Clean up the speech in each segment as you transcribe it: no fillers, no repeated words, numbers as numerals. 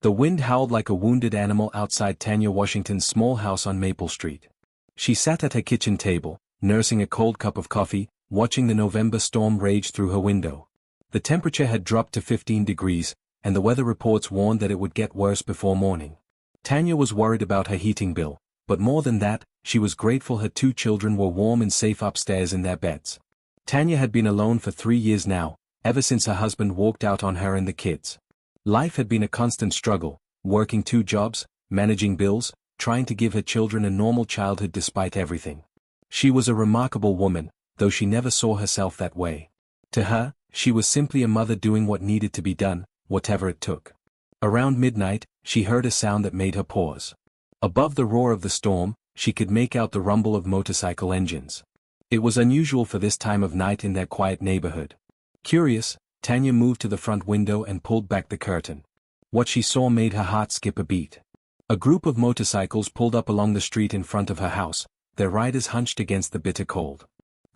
The wind howled like a wounded animal outside Tanya Washington's small house on Maple Street. She sat at her kitchen table, nursing a cold cup of coffee, watching the November storm rage through her window. The temperature had dropped to 15 degrees, and the weather reports warned that it would get worse before morning. Tanya was worried about her heating bill, but more than that, she was grateful her 2 children were warm and safe upstairs in their beds. Tanya had been alone for 3 years now, ever since her husband walked out on her and the kids. Life had been a constant struggle, working 2 jobs, managing bills, trying to give her children a normal childhood despite everything. She was a remarkable woman, though she never saw herself that way. To her, she was simply a mother doing what needed to be done, whatever it took. Around midnight, she heard a sound that made her pause. Above the roar of the storm, she could make out the rumble of motorcycle engines. It was unusual for this time of night in their quiet neighborhood. Curious, Tanya moved to the front window and pulled back the curtain. What she saw made her heart skip a beat. A group of motorcycles pulled up along the street in front of her house, their riders hunched against the bitter cold.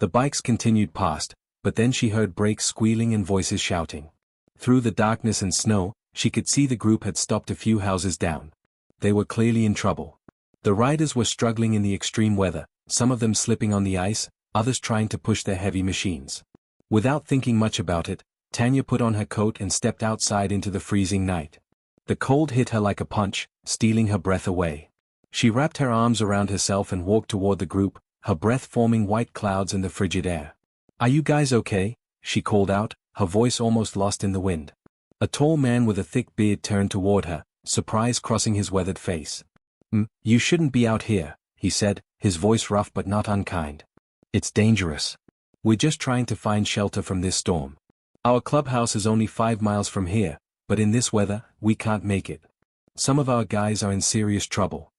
The bikes continued past, but then she heard brakes squealing and voices shouting. Through the darkness and snow, she could see the group had stopped a few houses down. They were clearly in trouble. The riders were struggling in the extreme weather, some of them slipping on the ice, others trying to push their heavy machines. Without thinking much about it, Tanya put on her coat and stepped outside into the freezing night. The cold hit her like a punch, stealing her breath away. She wrapped her arms around herself and walked toward the group, her breath forming white clouds in the frigid air. "Are you guys okay?" she called out, her voice almost lost in the wind. A tall man with a thick beard turned toward her, surprise crossing his weathered face. You shouldn't be out here," he said, his voice rough but not unkind. "It's dangerous. We're just trying to find shelter from this storm. Our clubhouse is only 5 miles from here, but in this weather, we can't make it. Some of our guys are in serious trouble."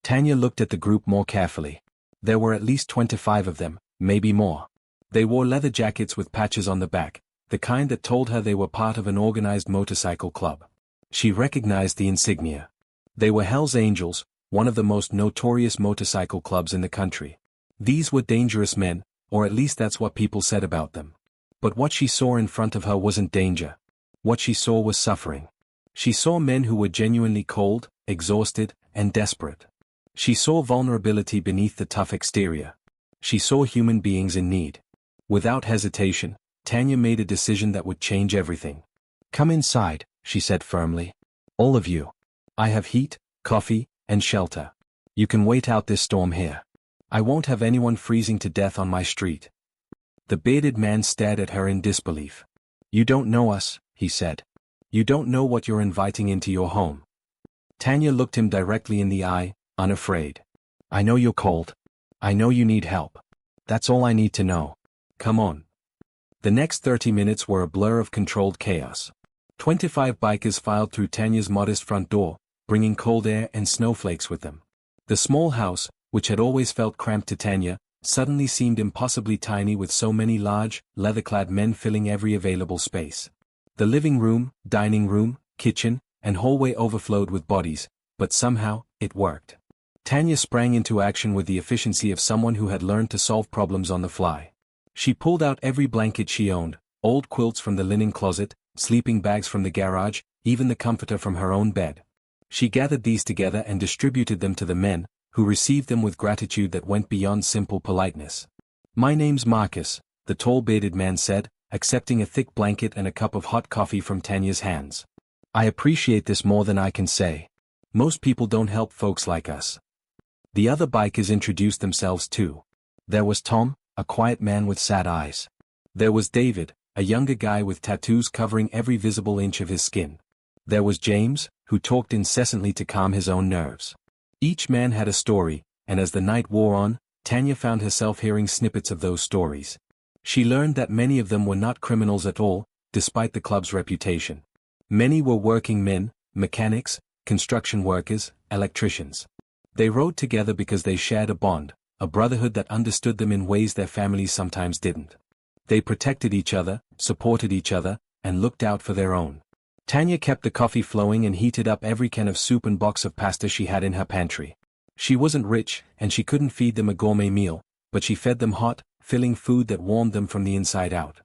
Tanya looked at the group more carefully. There were at least 25 of them, maybe more. They wore leather jackets with patches on the back, the kind that told her they were part of an organized motorcycle club. She recognized the insignia. They were Hell's Angels, one of the most notorious motorcycle clubs in the country. These were dangerous men, or at least that's what people said about them. But what she saw in front of her wasn't danger. What she saw was suffering. She saw men who were genuinely cold, exhausted, and desperate. She saw vulnerability beneath the tough exterior. She saw human beings in need. Without hesitation, Tanya made a decision that would change everything. "Come inside," she said firmly. "All of you. I have heat, coffee, and shelter. You can wait out this storm here. I won't have anyone freezing to death on my street." The bearded man stared at her in disbelief. "You don't know us," he said. "You don't know what you're inviting into your home." Tanya looked him directly in the eye, unafraid. "I know you're cold. I know you need help. That's all I need to know. Come on." The next 30 minutes were a blur of controlled chaos. 25 bikers filed through Tanya's modest front door, bringing cold air and snowflakes with them. The small house, which had always felt cramped to Tanya, suddenly seemed impossibly tiny with so many large, leather-clad men filling every available space. The living room, dining room, kitchen, and hallway overflowed with bodies, but somehow, it worked. Tanya sprang into action with the efficiency of someone who had learned to solve problems on the fly. She pulled out every blanket she owned, old quilts from the linen closet, sleeping bags from the garage, even the comforter from her own bed. She gathered these together and distributed them to the men, who received them with gratitude that went beyond simple politeness. "My name's Marcus," the tall bearded man said, accepting a thick blanket and a cup of hot coffee from Tanya's hands. "I appreciate this more than I can say. Most people don't help folks like us." The other bikers introduced themselves too. There was Tom, a quiet man with sad eyes. There was David, a younger guy with tattoos covering every visible inch of his skin. There was James, who talked incessantly to calm his own nerves. Each man had a story, and as the night wore on, Tanya found herself hearing snippets of those stories. She learned that many of them were not criminals at all, despite the club's reputation. Many were working men, mechanics, construction workers, electricians. They rode together because they shared a bond, a brotherhood that understood them in ways their families sometimes didn't. They protected each other, supported each other, and looked out for their own. Tanya kept the coffee flowing and heated up every can of soup and box of pasta she had in her pantry. She wasn't rich, and she couldn't feed them a gourmet meal, but she fed them hot, filling food that warmed them from the inside out.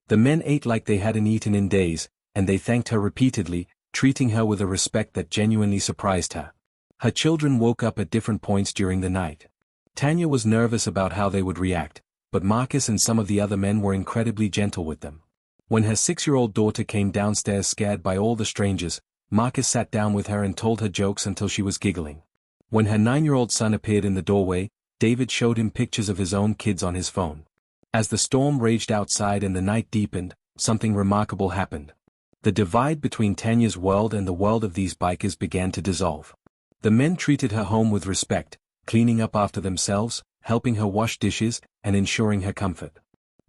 The men ate like they hadn't eaten in days, and they thanked her repeatedly, treating her with a respect that genuinely surprised her. Her children woke up at different points during the night. Tanya was nervous about how they would react, but Marcus and some of the other men were incredibly gentle with them. When her 6-year-old daughter came downstairs scared by all the strangers, Marcus sat down with her and told her jokes until she was giggling. When her 9-year-old son appeared in the doorway, David showed him pictures of his own kids on his phone. As the storm raged outside and the night deepened, something remarkable happened. The divide between Tanya's world and the world of these bikers began to dissolve. The men treated her home with respect, cleaning up after themselves, helping her wash dishes, and ensuring her comfort.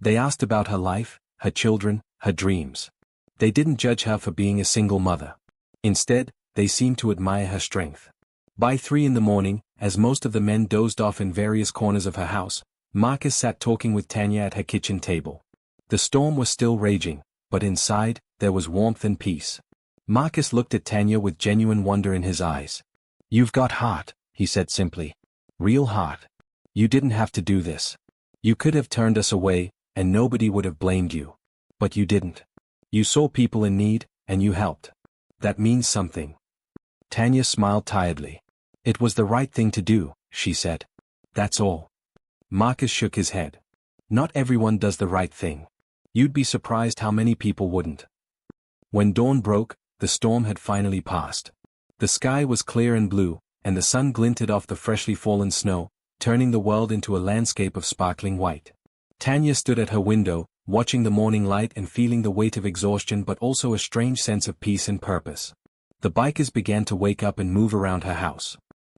They asked about her life, her children, her dreams. They didn't judge her for being a single mother. Instead, they seemed to admire her strength. By 3 a.m, as most of the men dozed off in various corners of her house, Marcus sat talking with Tanya at her kitchen table. The storm was still raging, but inside, there was warmth and peace. Marcus looked at Tanya with genuine wonder in his eyes. "You've got heart," he said simply. "Real heart. You didn't have to do this. You could have turned us away, and nobody would have blamed you. But you didn't. You saw people in need, and you helped. That means something." Tanya smiled tiredly. "It was the right thing to do," she said. "That's all." Marcus shook his head. "Not everyone does the right thing. You'd be surprised how many people wouldn't." When dawn broke, the storm had finally passed. The sky was clear and blue, and the sun glinted off the freshly fallen snow, turning the world into a landscape of sparkling white. Tanya stood at her window, watching the morning light and feeling the weight of exhaustion but also a strange sense of peace and purpose. The bikers began to wake up and move around her house.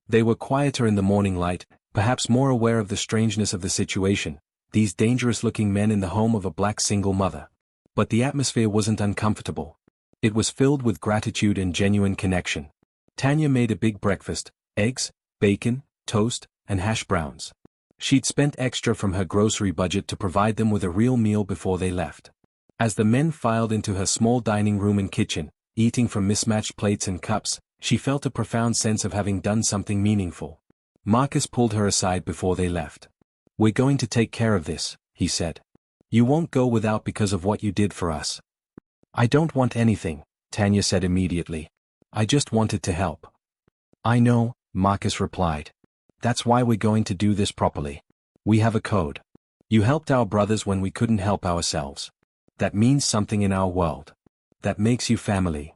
They were quieter in the morning light, perhaps more aware of the strangeness of the situation, these dangerous-looking men in the home of a black single mother. But the atmosphere wasn't uncomfortable. It was filled with gratitude and genuine connection. Tanya made a big breakfast: eggs, bacon, toast, and hash browns. She'd spent extra from her grocery budget to provide them with a real meal before they left. As the men filed into her small dining room and kitchen, eating from mismatched plates and cups, she felt a profound sense of having done something meaningful. Marcus pulled her aside before they left. "We're going to take care of this," he said. "You won't go without because of what you did for us." "I don't want anything," Tanya said immediately. "I just wanted to help." "I know," Marcus replied. "That's why we're going to do this properly. We have a code. You helped our brothers when we couldn't help ourselves. That means something in our world. That makes you family."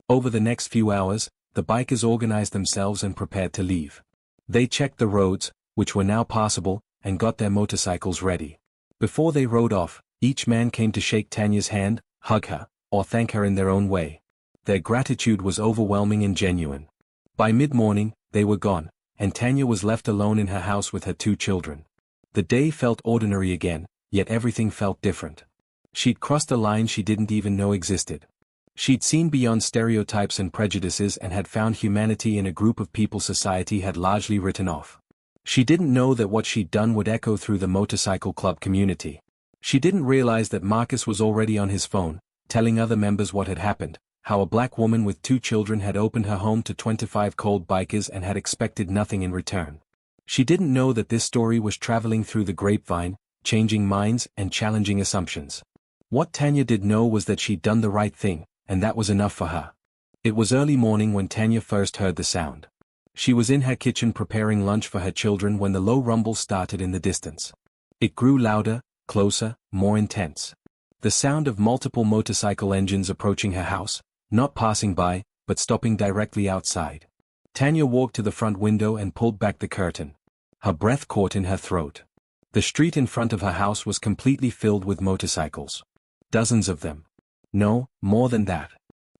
Over the next few hours, the bikers organized themselves and prepared to leave. They checked the roads, which were now passable, and got their motorcycles ready. Before they rode off, each man came to shake Tanya's hand, hug her, or thank her in their own way. Their gratitude was overwhelming and genuine. By mid-morning, they were gone, and Tanya was left alone in her house with her 2 children. The day felt ordinary again, yet everything felt different. She'd crossed a line she didn't even know existed. She'd seen beyond stereotypes and prejudices and had found humanity in a group of people society had largely written off. She didn't know that what she'd done would echo through the motorcycle club community. She didn't realize that Marcus was already on his phone, telling other members what had happened, how a black woman with 2 children had opened her home to 25 cold bikers and had expected nothing in return. She didn't know that this story was traveling through the grapevine, changing minds and challenging assumptions. What Tanya did know was that she'd done the right thing, and that was enough for her. It was early morning when Tanya first heard the sound. She was in her kitchen preparing lunch for her children when the low rumble started in the distance. It grew louder, closer, more intense. The sound of multiple motorcycle engines approaching her house, not passing by, but stopping directly outside. Tanya walked to the front window and pulled back the curtain. Her breath caught in her throat. The street in front of her house was completely filled with motorcycles. Dozens of them. No, more than that.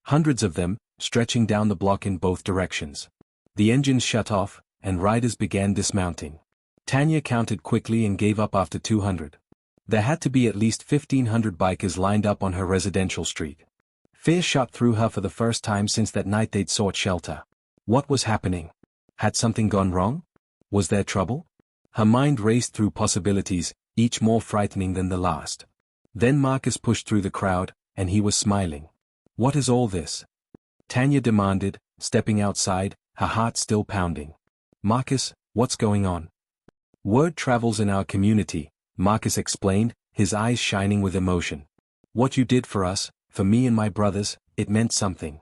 Hundreds of them, stretching down the block in both directions. The engines shut off, and riders began dismounting. Tanya counted quickly and gave up after 200. There had to be at least 1,500 bikers lined up on her residential street. Fear shot through her for the first time since that night they'd sought shelter. What was happening? Had something gone wrong? Was there trouble? Her mind raced through possibilities, each more frightening than the last. Then Marcus pushed through the crowd, and he was smiling. "What is all this?" Tanya demanded, stepping outside, her heart still pounding. "Marcus, what's going on?" "Word travels in our community," Marcus explained, his eyes shining with emotion. "What you did for us, for me and my brothers, it meant something.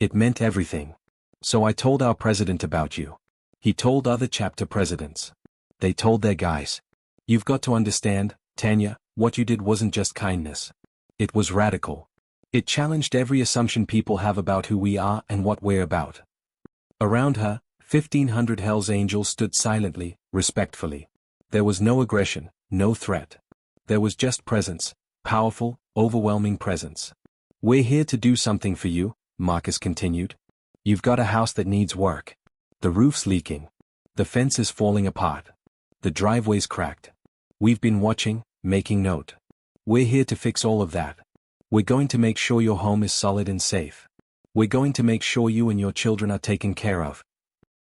It meant everything. So I told our president about you. He told other chapter presidents. They told their guys. You've got to understand, Tanya, what you did wasn't just kindness. It was radical. It challenged every assumption people have about who we are and what we're about. Around her, 1,500 Hell's Angels stood silently, respectfully. There was no aggression, no threat. There was just presence, powerful, overwhelming presence. We're here to do something for you, Marcus continued. You've got a house that needs work. The roof's leaking. The fence is falling apart. The driveway's cracked. We've been watching, making note. We're here to fix all of that. We're going to make sure your home is solid and safe. We're going to make sure you and your children are taken care of.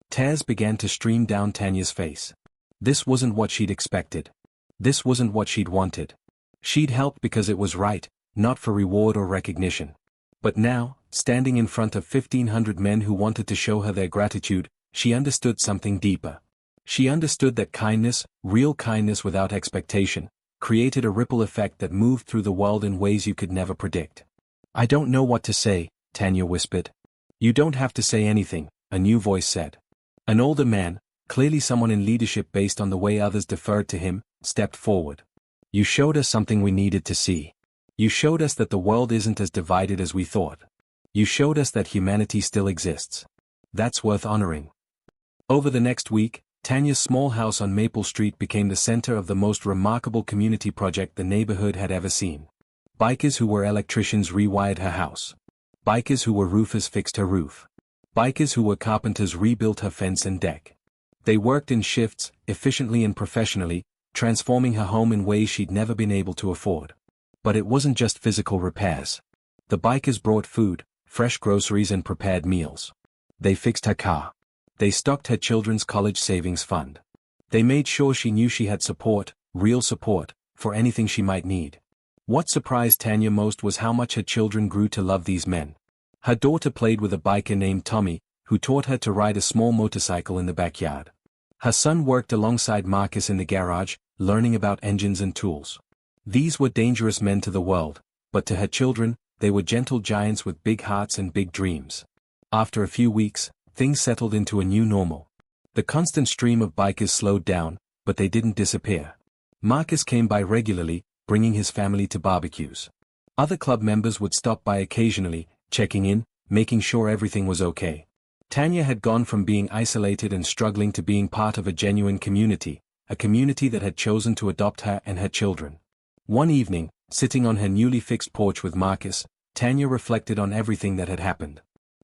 Tears began to stream down Tanya's face. This wasn't what she'd expected. This wasn't what she'd wanted. She'd helped because it was right, not for reward or recognition. But now, standing in front of 1,500 men who wanted to show her their gratitude, she understood something deeper. She understood that kindness, real kindness without expectation, created a ripple effect that moved through the world in ways you could never predict. I don't know what to say, Tanya whispered. You don't have to say anything, a new voice said. An older man, clearly someone in leadership based on the way others deferred to him, stepped forward. You showed us something we needed to see. You showed us that the world isn't as divided as we thought. You showed us that humanity still exists. That's worth honoring. Over the next week, Tanya's small house on Maple Street became the center of the most remarkable community project the neighborhood had ever seen. Bikers who were electricians rewired her house. Bikers who were roofers fixed her roof. Bikers who were carpenters rebuilt her fence and deck. They worked in shifts, efficiently and professionally, transforming her home in ways she'd never been able to afford. But it wasn't just physical repairs. The bikers brought food, fresh groceries and prepared meals. They fixed her car. They stocked her children's college savings fund. They made sure she knew she had support, real support, for anything she might need. What surprised Tanya most was how much her children grew to love these men. Her daughter played with a biker named Tommy, who taught her to ride a small motorcycle in the backyard. Her son worked alongside Marcus in the garage, learning about engines and tools. These were dangerous men to the world, but to her children, they were gentle giants with big hearts and big dreams. After a few weeks, things settled into a new normal. The constant stream of bikers slowed down, but they didn't disappear. Marcus came by regularly, bringing his family to barbecues. Other club members would stop by occasionally, checking in, making sure everything was okay. Tanya had gone from being isolated and struggling to being part of a genuine community, a community that had chosen to adopt her and her children. One evening, sitting on her newly fixed porch with Marcus, Tanya reflected on everything that had happened.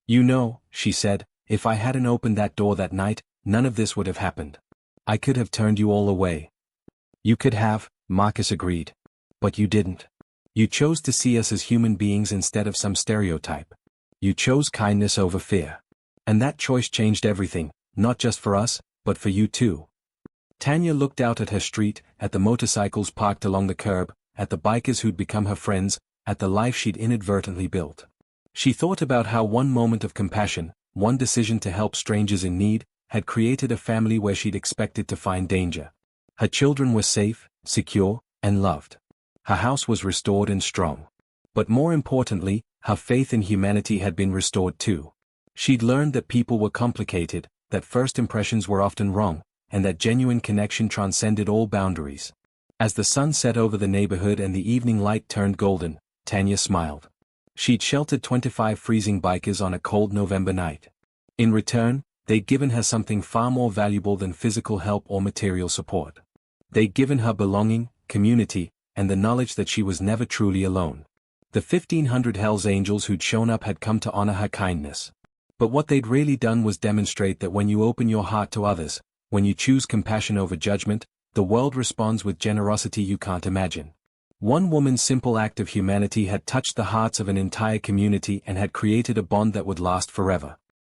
You know, she said, if I hadn't opened that door that night, none of this would have happened. I could have turned you all away. You could have, Marcus agreed. But you didn't. You chose to see us as human beings instead of some stereotype. You chose kindness over fear. And that choice changed everything, not just for us, but for you too. Tanya looked out at her street, at the motorcycles parked along the curb, at the bikers who'd become her friends, at the life she'd inadvertently built. She thought about how one moment of compassion, one decision to help strangers in need, had created a family where she'd expected to find danger. Her children were safe, secure, and loved. Her house was restored and strong. But more importantly, her faith in humanity had been restored too. She'd learned that people were complicated, that first impressions were often wrong, and that genuine connection transcended all boundaries. As the sun set over the neighborhood and the evening light turned golden, Tanya smiled. She'd sheltered 25 freezing bikers on a cold November night. In return, they'd given her something far more valuable than physical help or material support. They'd given her belonging, community, and the knowledge that she was never truly alone. The 1,500 Hell's Angels who'd shown up had come to honor her kindness. But what they'd really done was demonstrate that when you open your heart to others, when you choose compassion over judgment, the world responds with generosity you can't imagine. One woman's simple act of humanity had touched the hearts of an entire community and had created a bond that would last forever.